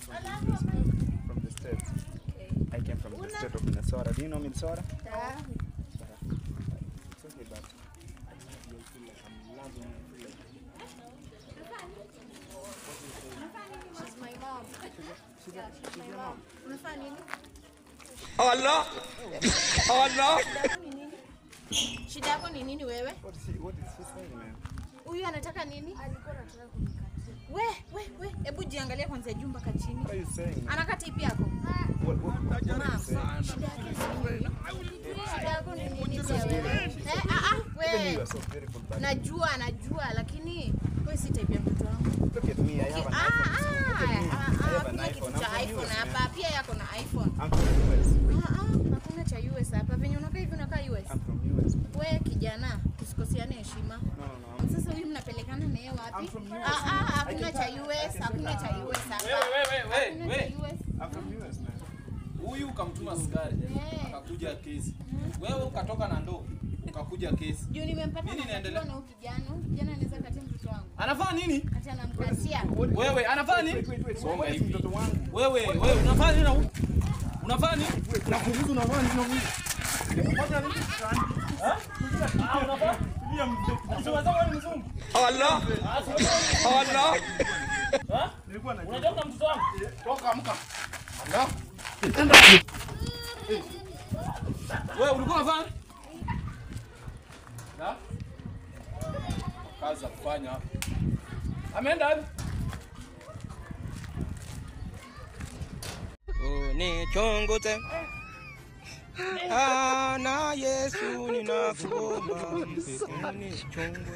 From the States. Okay. I came from the state of Minnesota. Do you know Minnesota? Yeah. It's okay, but I feel like I'm loving you. She's my mom. She's my mom. Unafanya nini? Allah! Allah! Shida yako ni nini wewe? What is he saying, man? Huyu anataka nini? Alikuwa anataka kunikatia. We, hebu jiangalia kwanza juu mpaka chini. What are you saying? Anakata ipi yako? What are you saying? Shida yako ni nini wewe? Even you are so beautiful, but Najua lakini wewe si type ya mtoto wangu. look at me, I have an iPhone. Hakuna kitu cha iPhone hapa. Pia yako na iPhone. I'm from US. Hakuna cha US hapa. Venye unakaa hivi unakaa US. I'm from US. Wewe kijana, usikosiane heshima. No. Sasa huyu mnapelekana naye wapi? I'm from US. Hakuna cha US, hakuna cha US hapa. Wewe. I'm from US, man. Huyu ukamtuma sukari, akakuja kesi. Wewe ukatoka na ndoo, ukakuja kesi. Juu nimempata nini inaendelea na huyu kijana. Kijana anaweza katia mtoto wangu. Anafanya nini? Ati anamkatia. Wewe anafanya nini? Wait. Songa What is hivi. mtoto wangu? Wewe unafanya nini na huyu? Unafanya nini? Nakuuliza unafanya nini na huyu? Unafanya nini? Unafanya? Unasema wewe ni mzungu. Allah! Allah! Nilikuwa na Unatoka mtoto wangu? toka amka. Allah. Wewe ulikuwa unafanya? Na? Kaza kufanya hapa. Ameenda wapi? Unichunguze. Na Yesu ninakuomba. Unichunguze.